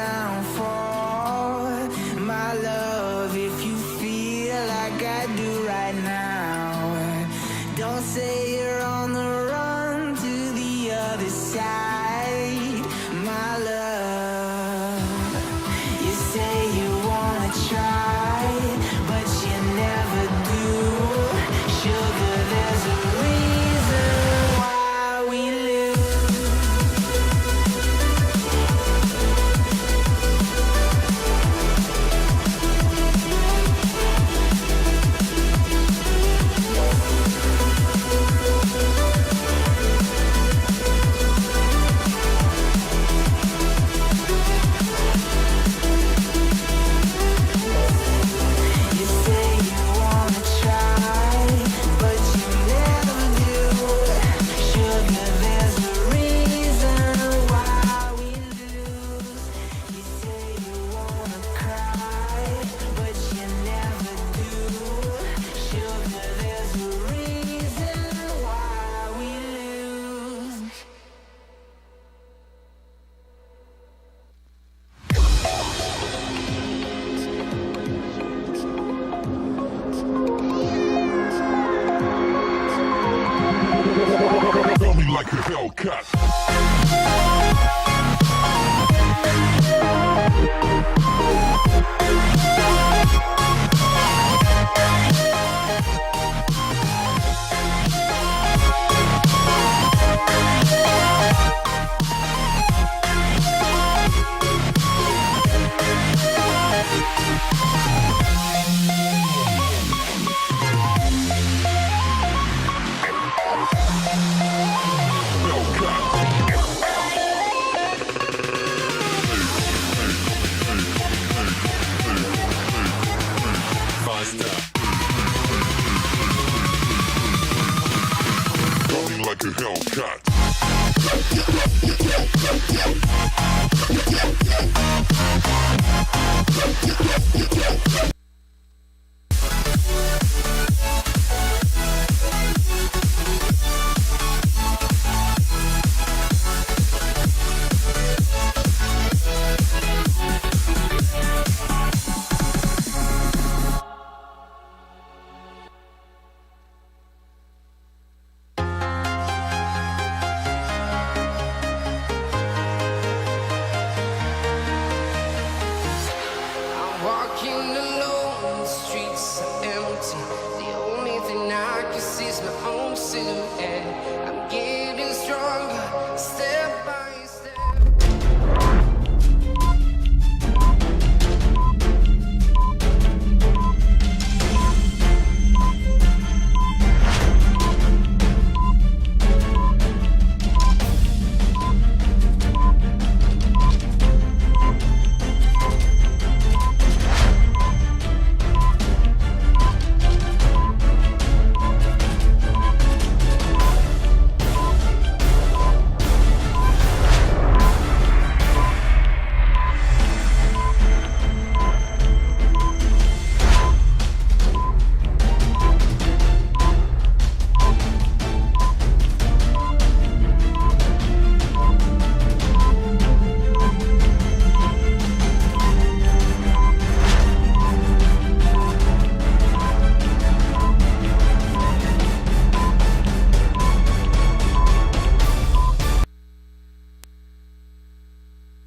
downfall. My love, if you feel like I do right now, don't say you're on the run to the other side. My love, you say you wanna try, but you never do. Sugar, there's a reason why we lose. You say you wanna try, but you never do. Sugar, there's a reason why we lose. You say you wanna cry, but you never do. Sugar, there's a reason why we lose. Feel me like a Hellcat. Feel me like a Hellcat. I'm walking alone, the streets are empty. The only thing I can see is my own silhouette. I'm getting stronger, step by step.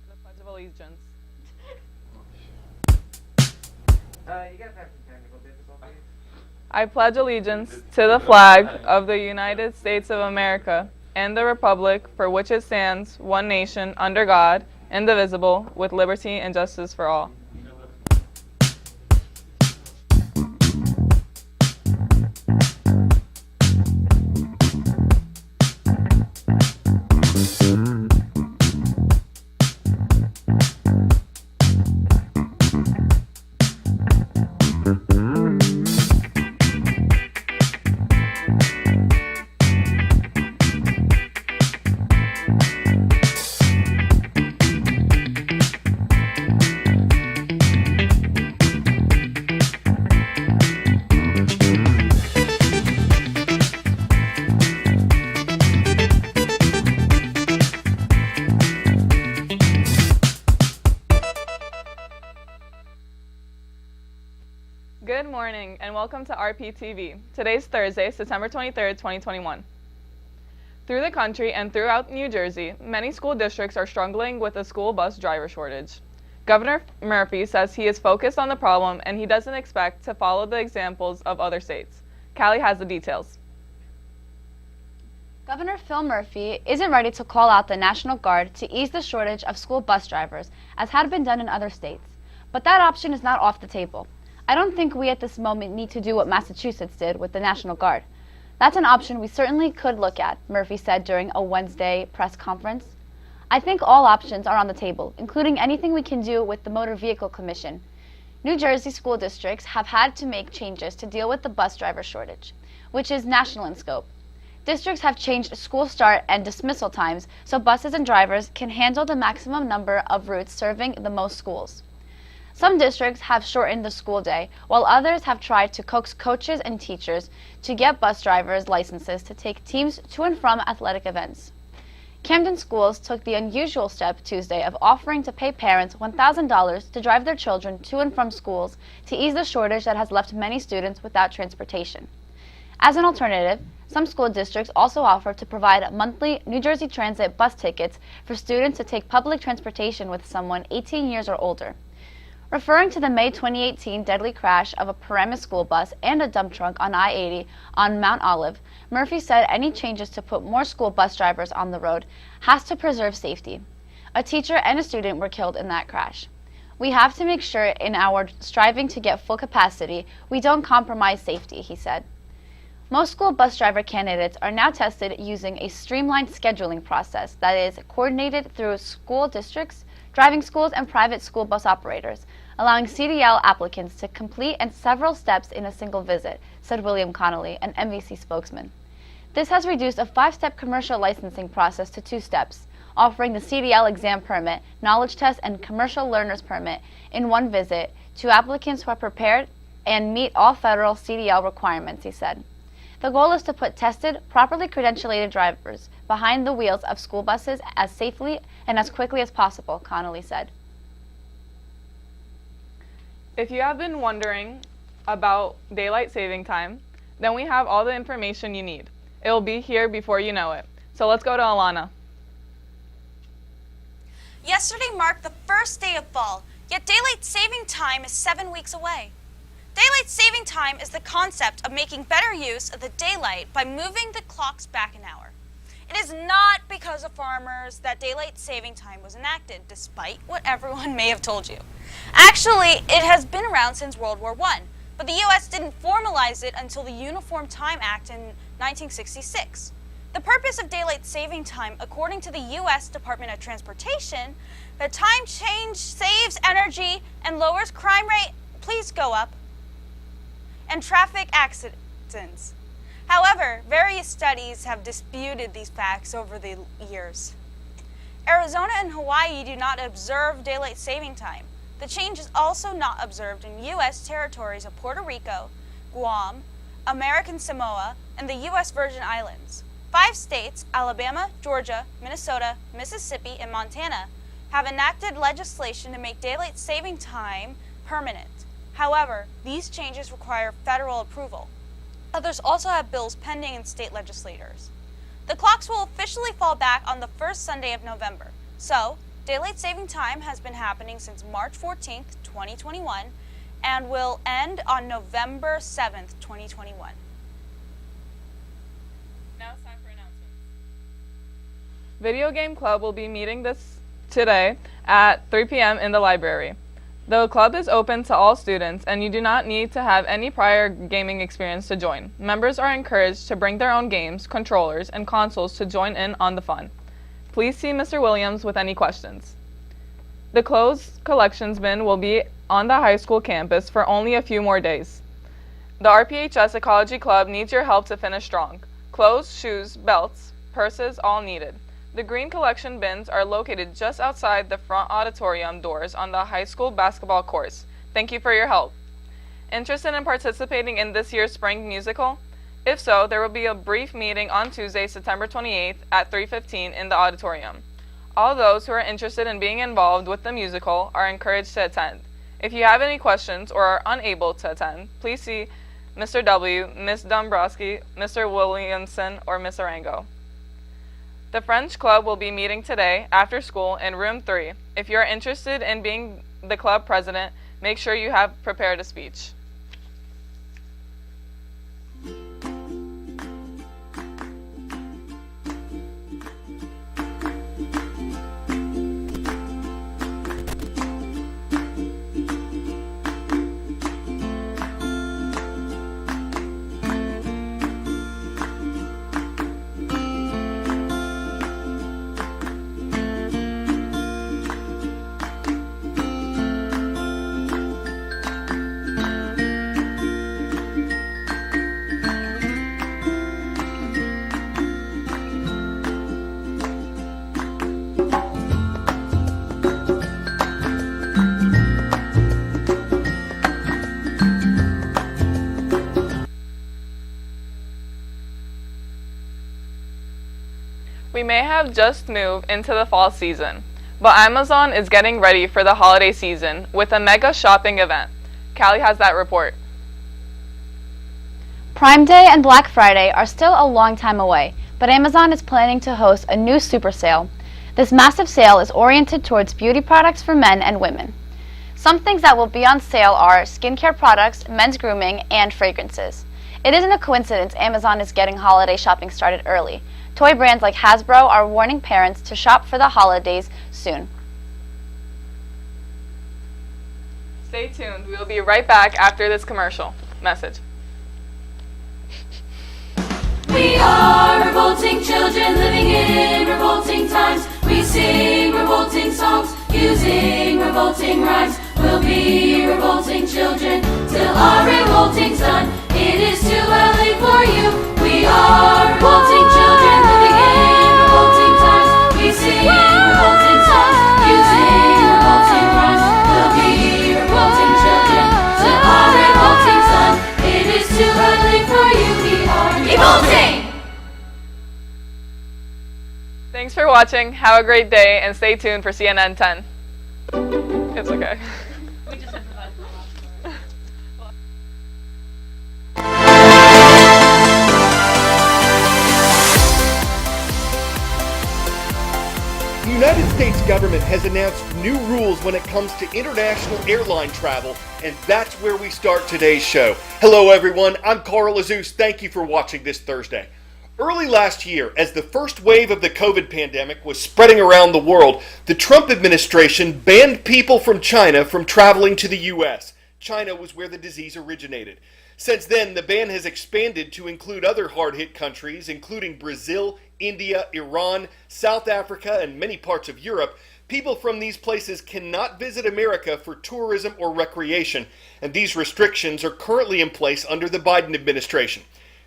The Pledge of Allegiance. You guys have some technical difficulties. I pledge allegiance to the flag of the United States of America and the republic for which it stands, one nation, under God, indivisible, with liberty and justice for all. Good morning and welcome to RPtv. Today's Thursday, September 23rd, 2021. Through the country and throughout New Jersey, many school districts are struggling with a school bus driver shortage. Governor Murphy says he is focused on the problem and he doesn't expect to follow the examples of other states. Callie has the details. Governor Phil Murphy isn't ready to call out the National Guard to ease the shortage of school bus drivers, as had been done in other states. But that option is not off the table. I don't think we at this moment need to do what Massachusetts did with the National Guard. That's an option we certainly could look at, Murphy said during a Wednesday press conference. I think all options are on the table, including anything we can do with the Motor Vehicle Commission. New Jersey school districts have had to make changes to deal with the bus driver shortage, which is national in scope. Districts have changed school start and dismissal times so buses and drivers can handle the maximum number of routes serving the most schools. Some districts have shortened the school day, while others have tried to coax coaches and teachers to get bus drivers' licenses to take teams to and from athletic events. Camden schools took the unusual step Tuesday of offering to pay parents $1,000 to drive their children to and from schools to ease the shortage that has left many students without transportation. As an alternative, some school districts also offer to provide monthly New Jersey Transit bus tickets for students to take public transportation with someone 18 years or older. Referring to the May 2018 deadly crash of a Paramus school bus and a dump truck on I-80 on Mount Olive, Murphy said any changes to put more school bus drivers on the road has to preserve safety. A teacher and a student were killed in that crash. We have to make sure in our striving to get full capacity, we don't compromise safety, he said. Most school bus driver candidates are now tested using a streamlined scheduling process that is coordinated through school districts, driving schools, and private school bus operators, allowing CDL applicants to complete and several steps in a single visit, said William Connolly, an MVC spokesman. This has reduced a 5-step commercial licensing process to 2 steps, offering the CDL exam permit, knowledge test, and commercial learner's permit in one visit to applicants who are prepared and meet all federal CDL requirements, he said. The goal is to put tested, properly credentialed drivers behind the wheels of school buses as safely and as quickly as possible, Connolly said. If you have been wondering about daylight saving time, then we have all the information you need. It will be here before you know it. So let's go to Alana. Yesterday marked the first day of fall, yet daylight saving time is 7 weeks away. Daylight saving time is the concept of making better use of the daylight by moving the clocks back an hour. It is not because of farmers that daylight saving time was enacted, despite what everyone may have told you. Actually, it has been around since World War I, but the U.S. didn't formalize it until the Uniform Time Act in 1966. The purpose of daylight saving time, according to the U.S. Department of Transportation, the time change saves energy and lowers crime rate, please go up, and traffic accidents. However, various studies have disputed these facts over the years. Arizona and Hawaii do not observe daylight saving time. The change is also not observed in U.S. territories of Puerto Rico, Guam, American Samoa, and the U.S. Virgin Islands. 5 states, Alabama, Georgia, Minnesota, Mississippi, and Montana, have enacted legislation to make daylight saving time permanent. However, these changes require federal approval. Others also have bills pending in state legislators. The clocks will officially fall back on the first Sunday of November. So, daylight saving time has been happening since March 14th, 2021, and will end on November 7th, 2021. Now it's time for announcements. Video Game Club will be meeting today at 3 p.m. in the library. The club is open to all students, and you do not need to have any prior gaming experience to join. Members are encouraged to bring their own games, controllers, and consoles to join in on the fun. Please see Mr. Williams with any questions. The clothes collections bin will be on the high school campus for only a few more days. The RPHS Ecology Club needs your help to finish strong. Clothes, shoes, belts, purses, all needed. The green collection bins are located just outside the front auditorium doors on the high school basketball courts. Thank you for your help. Interested in participating in this year's spring musical? If so, there will be a brief meeting on Tuesday, September 28th at 3:15 in the auditorium. All those who are interested in being involved with the musical are encouraged to attend. If you have any questions or are unable to attend, please see Mr. W., Ms. Dombrowski, Mr. Williamson, or Ms. Arango. The French Club will be meeting today after school in room 3. If you are interested in being the club president, make sure you have prepared a speech. We may have just moved into the fall season, but Amazon is getting ready for the holiday season with a mega shopping event. Callie has that report. Prime Day and Black Friday are still a long time away, but Amazon is planning to host a new super sale. This massive sale is oriented towards beauty products for men and women. Some things that will be on sale are skincare products, men's grooming, and fragrances. It isn't a coincidence Amazon is getting holiday shopping started early. Toy brands like Hasbro are warning parents to shop for the holidays soon. Stay tuned. We will be right back after this commercial message. We are revolting children living in revolting times. We sing revolting songs using revolting rhymes. We'll be revolting children till our revolting's done. It is too early for you. We are revolting children living in revolting times. We sing revolting songs using revolting rhymes. We'll be revolting children till our revolting's done. It is too early for you. We are revolting. Thanks for watching. Have a great day and stay tuned for CNN 10. It's okay. The United States government has announced new rules when it comes to international airline travel, and that's where we start today's show. Hello everyone, I'm Carl Azus. Thank you for watching this Thursday. Early last year, as the first wave of the COVID pandemic was spreading around the world, the Trump administration banned people from China from traveling to the U.S. China was where the disease originated. Since then, the ban has expanded to include other hard-hit countries, including Brazil, India, Iran, South Africa, and many parts of Europe. People from these places cannot visit America for tourism or recreation, and these restrictions are currently in place under the Biden administration.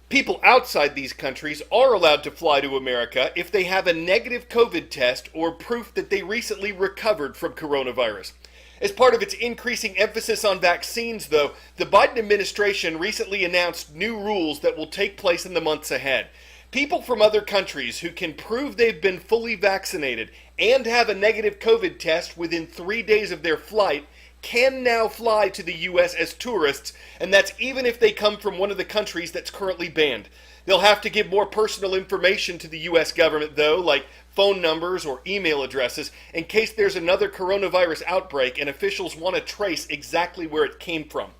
People outside these countries are allowed to fly to America if they have a negative COVID test or proof that they recently recovered from coronavirus. As part of its increasing emphasis on vaccines, though, the Biden administration recently announced new rules that will take place in the months ahead. People from other countries who can prove they've been fully vaccinated and have a negative COVID test within 3 days of their flight can now fly to the U.S. as tourists, and that's even if they come from one of the countries that's currently banned. They'll have to give more personal information to the U.S. government, though, like phone numbers or email addresses, in case there's another coronavirus outbreak and officials want to trace exactly where it came from.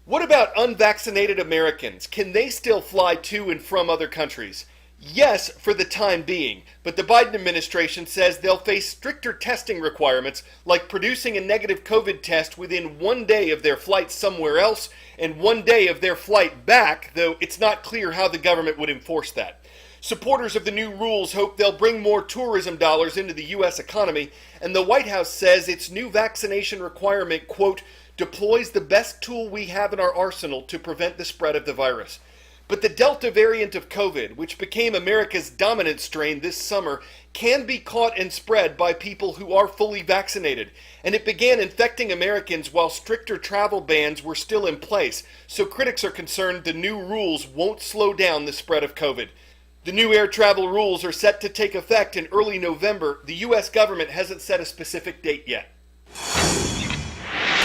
What about unvaccinated Americans? Can they still fly to and from other countries? Yes, for the time being, but the Biden administration says they'll face stricter testing requirements, like producing a negative COVID test within 1 day of their flight somewhere else and 1 day of their flight back, though it's not clear how the government would enforce that. Supporters of the new rules hope they'll bring more tourism dollars into the U.S. economy, and the White House says its new vaccination requirement, quote, deploys the best tool we have in our arsenal to prevent the spread of the virus. But the Delta variant of COVID, which became America's dominant strain this summer, can be caught and spread by people who are fully vaccinated. And it began infecting Americans while stricter travel bans were still in place, so critics are concerned the new rules won't slow down the spread of COVID. The new air travel rules are set to take effect in early November. The U.S. government hasn't set a specific date yet.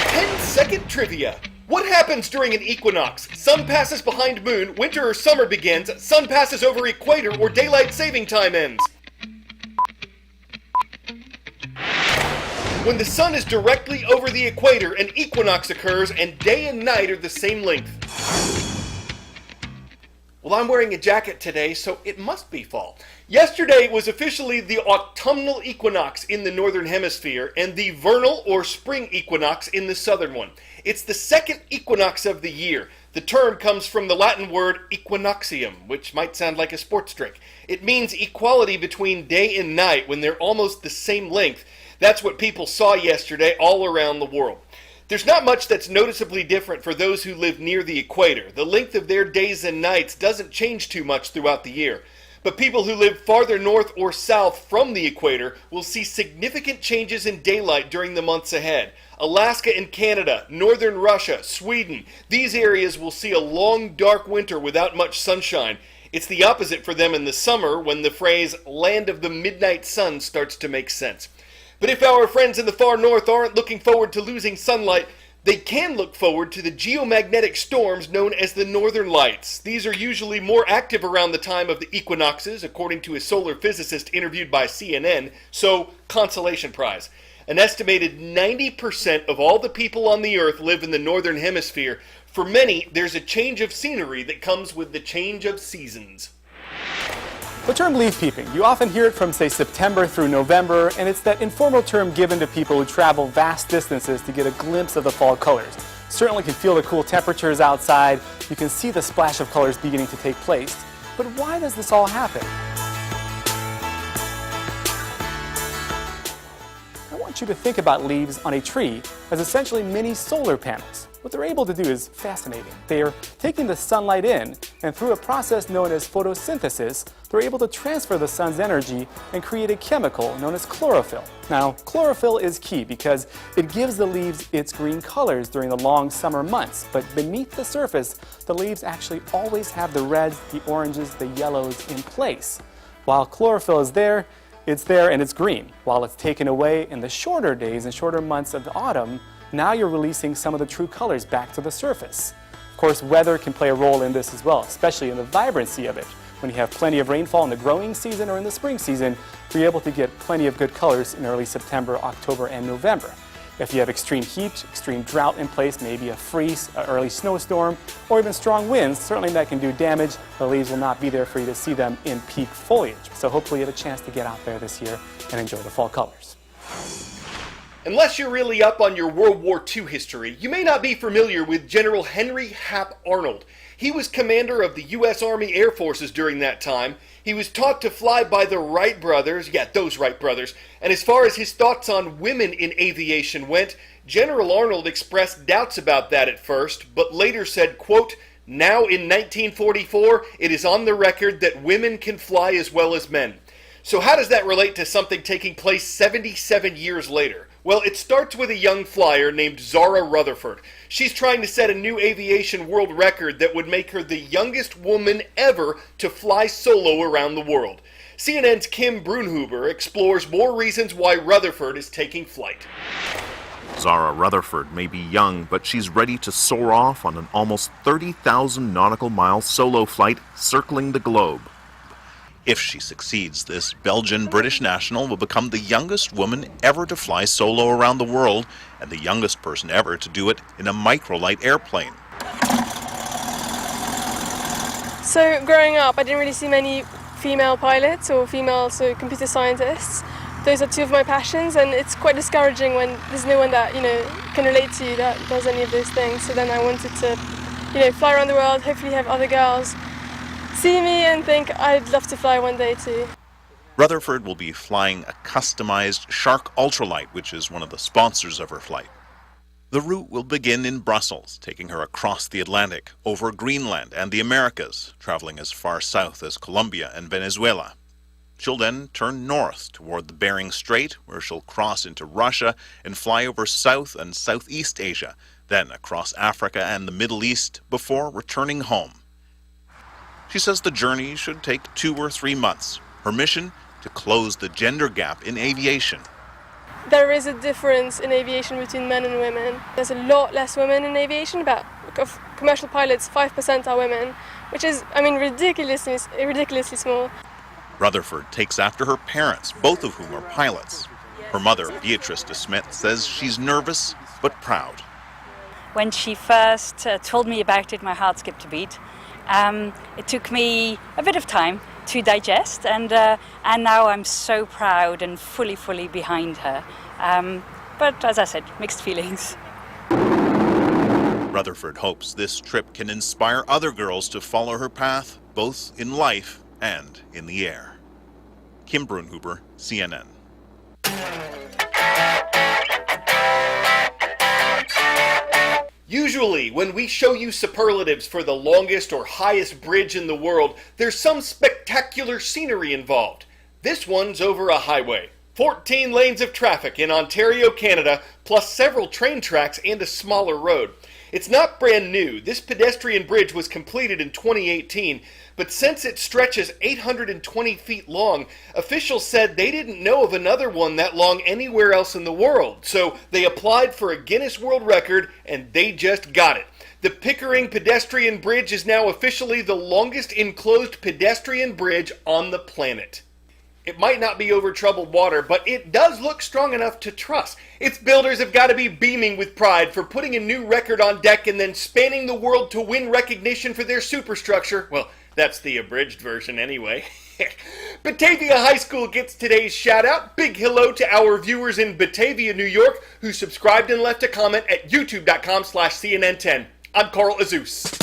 10 second trivia. What happens during an equinox? Sun passes behind moon, winter or summer begins, sun passes over equator, or daylight saving time ends? When the sun is directly over the equator, an equinox occurs and day and night are the same length. Well, I'm wearing a jacket today, so it must be fall. Yesterday was officially the autumnal equinox in the northern hemisphere and the vernal or spring equinox in the southern one. It's the second equinox of the year. The term comes from the Latin word equinoxium, which might sound like a sports drink. It means equality between day and night when they're almost the same length. That's what people saw yesterday all around the world. There's not much that's noticeably different for those who live near the equator. The length of their days and nights doesn't change too much throughout the year. But people who live farther north or south from the equator will see significant changes in daylight during the months ahead. Alaska and Canada, northern Russia, Sweden, these areas will see a long, dark winter without much sunshine. It's the opposite for them in the summer when the phrase land of the midnight sun starts to make sense. But if our friends in the far north aren't looking forward to losing sunlight, they can look forward to the geomagnetic storms known as the northern lights. These are usually more active around the time of the equinoxes, according to a solar physicist interviewed by CNN, so consolation prize. An estimated 90% of all the people on the earth live in the northern hemisphere. For many, there's a change of scenery that comes with the change of seasons. The term leaf peeping, you often hear it from, say, September through November, and it's that informal term given to people who travel vast distances to get a glimpse of the fall colors. Certainly can feel the cool temperatures outside, you can see the splash of colors beginning to take place. But why does this all happen? I want you to think about leaves on a tree as essentially mini solar panels. What they're able to do is fascinating. They're taking the sunlight in, and through a process known as photosynthesis, they're able to transfer the sun's energy and create a chemical known as chlorophyll. Now, chlorophyll is key because it gives the leaves its green colors during the long summer months, but beneath the surface, the leaves actually always have the reds, the oranges, the yellows in place. While chlorophyll is there, it's there and it's green. While it's taken away in the shorter days and shorter months of the autumn, now you're releasing some of the true colors back to the surface. Of course, weather can play a role in this as well, especially in the vibrancy of it. When you have plenty of rainfall in the growing season or in the spring season, you're able to get plenty of good colors in early September, October, and November. If you have extreme heat, extreme drought in place, maybe a freeze, an early snowstorm, or even strong winds, certainly that can do damage. The leaves will not be there for you to see them in peak foliage. So hopefully you have a chance to get out there this year and enjoy the fall colors. Unless you're really up on your World War II history, you may not be familiar with General Henry Hap Arnold. He was commander of the U.S. Army Air Forces during that time. He was taught to fly by the Wright brothers, those Wright brothers, and as far as his thoughts on women in aviation went, General Arnold expressed doubts about that at first, but later said, quote, "Now in 1944, it is on the record that women can fly as well as men." So how does that relate to something taking place 77 years later? Well, it starts with a young flyer named Zara Rutherford. She's trying to set a new aviation world record that would make her the youngest woman ever to fly solo around the world. CNN's Kim Brunhuber explores more reasons why Rutherford is taking flight. Zara Rutherford may be young, but she's ready to soar off on an almost 30,000 nautical mile solo flight circling the globe. If she succeeds, this Belgian-British national will become the youngest woman ever to fly solo around the world and the youngest person ever to do it in a microlight airplane. So growing up, I didn't really see many female pilots or female computer scientists. Those are two of my passions, and it's quite discouraging when there's no one that can relate to you that does any of those things. So then I wanted to fly around the world, hopefully have other girls see me and think I'd love to fly one day too. Rutherford will be flying a customized Shark Ultralight, which is one of the sponsors of her flight. The route will begin in Brussels, taking her across the Atlantic, over Greenland and the Americas, traveling as far south as Colombia and Venezuela. She'll then turn north toward the Bering Strait, where she'll cross into Russia and fly over South and Southeast Asia, then across Africa and the Middle East before returning home. She says the journey should take 2 or 3 months. Her mission, to close the gender gap in aviation. there is a difference in aviation between men and women. There's a lot less women in aviation. About of commercial pilots, 5% are women, which is, I mean, ridiculously small. Rutherford takes after her parents, both of whom are pilots. Her mother, Beatrice de Smet, says she's nervous but proud. When she first told me about it, my heart skipped a beat. It took me a bit of time to digest, and now I'm so proud and fully behind her. But as I said, mixed feelings. Rutherford hopes this trip can inspire other girls to follow her path, both in life and in the air. Kim Brunhuber, CNN. Usually, when we show you superlatives for the longest or highest bridge in the world, there's some spectacular scenery involved. This one's over a highway. 14 lanes of traffic in Ontario, Canada, plus several train tracks and a smaller road. It's not brand new. This pedestrian bridge was completed in 2018, but since it stretches 820 feet long, officials said they didn't know of another one that long anywhere else in the world. So they applied for a Guinness World Record, and they just got it. The Pickering Pedestrian Bridge is now officially the longest enclosed pedestrian bridge on the planet. It might not be over troubled water, but it does look strong enough to trust. Its builders have got to be beaming with pride for putting a new record on deck and then spanning the world to win recognition for their superstructure. Well, that's the abridged version anyway. Batavia High School gets today's shout out. Big hello to our viewers in Batavia, New York, who subscribed and left a comment at youtube.com/CNN10. I'm Carl Azus.